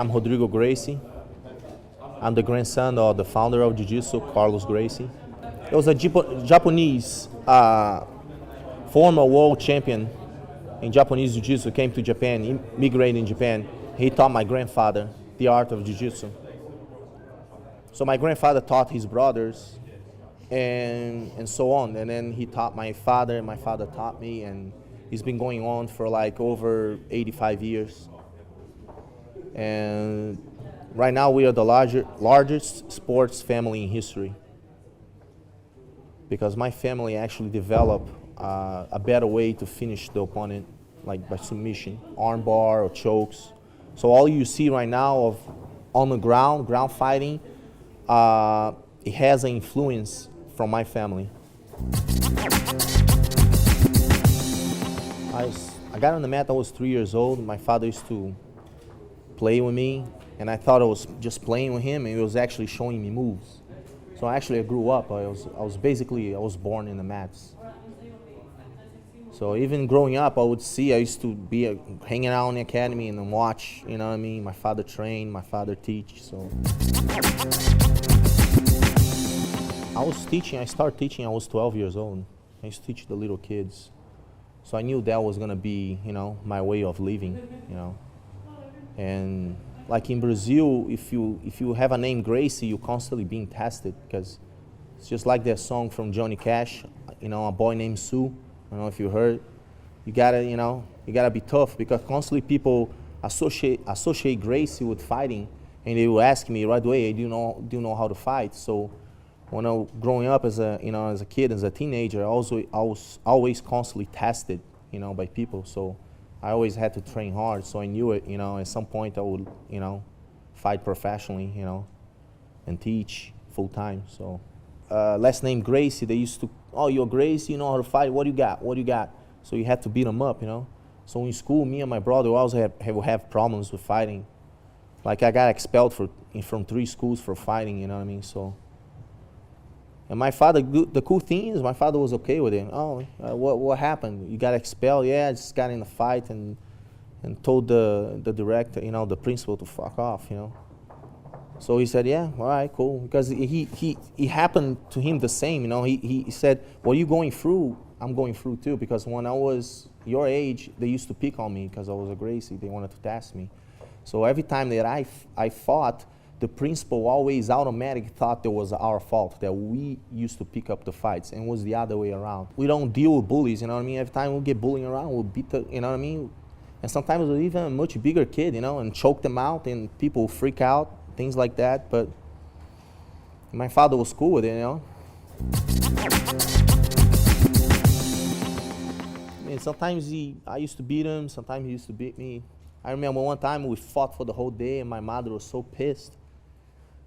I'm Rodrigo Gracie. I'm the grandson of the founder of Jiu-Jitsu, Carlos Gracie. It was a Japanese former world champion in Japanese Jiu-Jitsu, came to Japan, immigrated in Japan. He taught my grandfather the art of Jiu-Jitsu. So my grandfather taught his brothers and so on. And then he taught my father taught me, and it's been going on for like over 85 years. And right now we are the largest sports family in history, because my family actually developed a better way to finish the opponent, like by submission, arm bar or chokes. So all you see right now on the ground fighting, it has an influence from my family. I got on the mat, I was 3 years old. My father used to play with me, and I thought I was just playing with him, and he was actually showing me moves. So actually I grew up, I was born in the mats. So even growing up, I used to be hanging out in the academy and then watch, you know what I mean? My father train, my father teach, so. I started teaching, I was 12 years old. I used to teach the little kids. So I knew that was gonna be, my way of living, And like in Brazil, if you have a name Gracie, you're constantly being tested, because it's just like that song from Johnny Cash, A Boy Named Sue. I don't know if you heard. You gotta be tough, because constantly people associate Gracie with fighting, and they will ask me right away, do you know how to fight? So when I was growing up as a kid, as a teenager, I was always constantly tested, by people. So I always had to train hard. So I knew it, at some point I would, fight professionally, and teach full time. So last name Gracie, they used to, oh, you're Gracie, you know how to fight. What do you got? So you had to beat them up, So in school, me and my brother always have problems with fighting. Like I got expelled from 3 schools for fighting, you know what I mean? So. And my father, the cool thing is, my father was okay with it. Oh, what happened? You got expelled? Yeah, I just got in a fight and told the director, the principal to fuck off, So he said, yeah, all right, cool. Because he happened to him the same, He said, what you going through, I'm going through too. Because when I was your age, they used to pick on me because I was a Gracie. They wanted to test me. So every time that I fought, the principal always automatically thought it was our fault, that we used to pick up the fights, and it was the other way around. We don't deal with bullies, Every time we get bullying around, we'll beat the, And sometimes we're even a much bigger kid, and choke them out, and people freak out, things like that. But my father was cool with it, Sometimes I used to beat him, sometimes he used to beat me. I remember one time we fought for the whole day, and my mother was so pissed.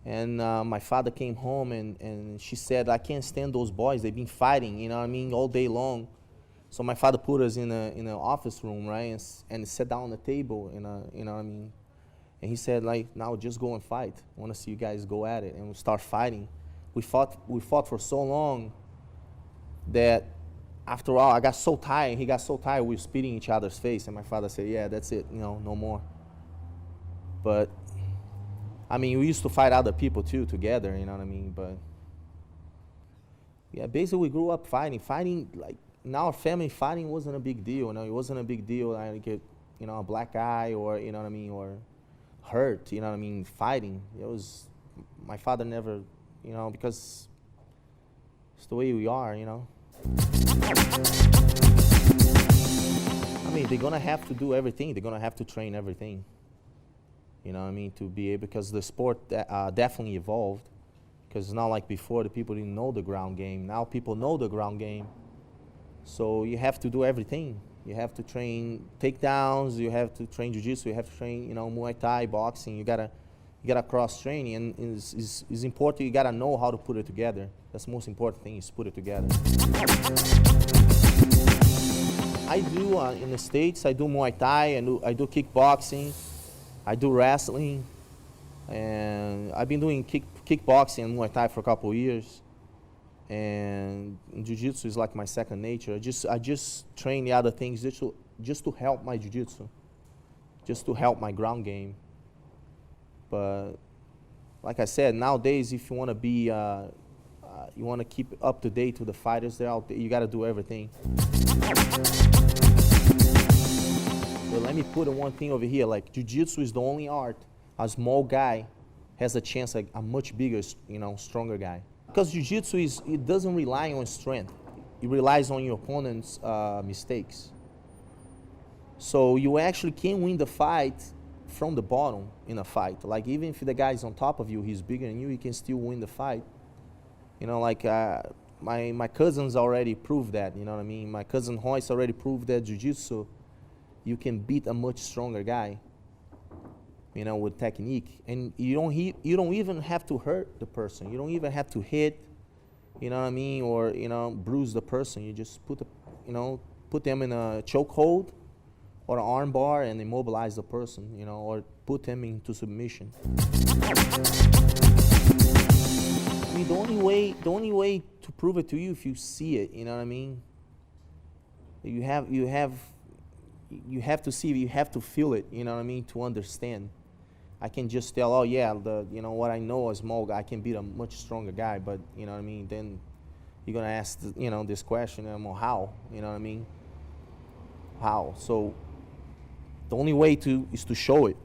And my father came home, and she said, I can't stand those boys. They've been fighting, all day long. So my father put us in an office room, right, and sat down on the table, And he said, now just go and fight. I want to see you guys go at it, and we'll start fighting. We fought for so long that after a while I got so tired. He got so tired we were spitting each other's face, and my father said, yeah, that's it, no more. But we used to fight other people too together, But yeah, basically we grew up fighting. Fighting, like in our family, fighting wasn't a big deal. It wasn't a big deal. I get, a black eye or or hurt. Fighting. It was my father never, because it's the way we are. They're gonna have to do everything. They're gonna have to train everything. To be able, because the sport definitely evolved. Because it's not like before, the people didn't know the ground game. Now people know the ground game. So you have to do everything. You have to train takedowns, you have to train jiu-jitsu, you have to train, Muay Thai, boxing. You gotta cross training, and it's important. You gotta know how to put it together. That's the most important thing, is put it together. I do, in the States, I do Muay Thai, I do kickboxing, I do wrestling, and I've been doing kickboxing and Muay Thai for a couple of years. And jiu-jitsu is like my second nature. I just train the other things just to help my jiu-jitsu, just to help my ground game. But like I said, nowadays, if you want to be, you want to keep up to date with the fighters that are out there, you got to do everything. But let me put one thing over here. Like, jiu-jitsu is the only art a small guy has a chance like a much bigger, stronger guy. Because jiu-jitsu it doesn't rely on strength. It relies on your opponent's mistakes. So you actually can win the fight from the bottom in a fight. Like, even if the guy's on top of you, he's bigger than you can still win the fight. My cousins already proved that, you know what I mean? My cousin Royce already proved that jiu-jitsu, you can beat a much stronger guy, with technique. And you don't even have to hurt the person. You don't even have to hit, you know what I mean, or, bruise the person. You just put them in a chokehold or an arm bar and immobilize the person, or put them into submission. I mean, the only way to prove it to you if you see it, you know what I mean? You have to see it, you have to feel it, you know what I mean, to understand. I can just tell, oh yeah, what I know, a small guy, I can beat a much stronger guy, but you know what I mean, then you're gonna ask, this question, how, you know what I mean? How? So the only way is to show it,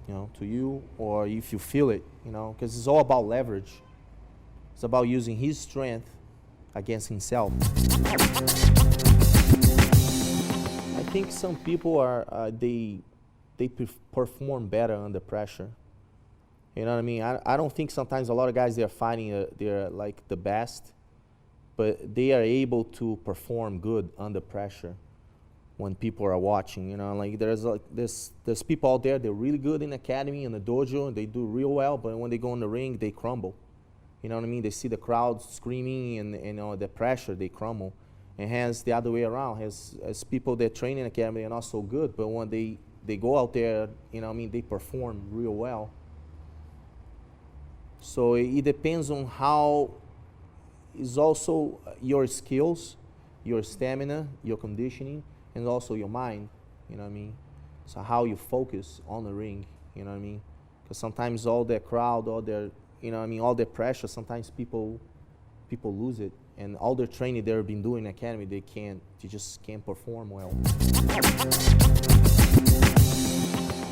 to you, or if you feel it, because it's all about leverage. It's about using his strength against himself. I think some people they perform better under pressure. You know what I mean? I don't think sometimes a lot of guys they're fighting they're like the best, but they are able to perform good under pressure when people are watching. Like there's people out there, they're really good in academy in the dojo and they do real well, but when they go in the ring they crumble. You know what I mean? They see the crowd screaming and the pressure, they crumble. And hence the other way around, as people that train in academy are not so good, but when they go out there, they perform real well. So it depends on how is also your skills, your stamina, your conditioning, and also your mind, you know what I mean? So how you focus on the ring, you know what I mean? Because sometimes all their crowd, all their all the pressure, sometimes people lose it, and all their training they've been doing in academy, they just can't perform well.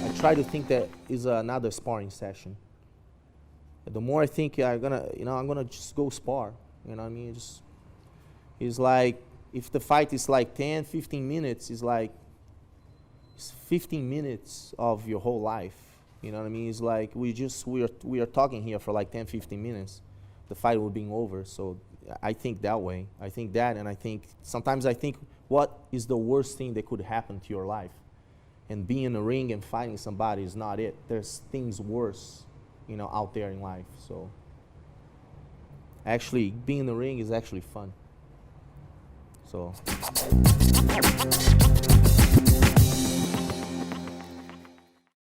I try to think that is another sparring session. The more I think I'm gonna just go spar, you know what I mean? It's like, if the fight is like 10, 15 minutes, it's 15 minutes of your whole life. You know what I mean? It's like we are talking here for like 10, 15 minutes. The fight will be over. So I think that way. I think that, and sometimes I think what is the worst thing that could happen to your life? And being in a ring and fighting somebody is not it. There's things worse, out there in life. So actually being in the ring is actually fun. So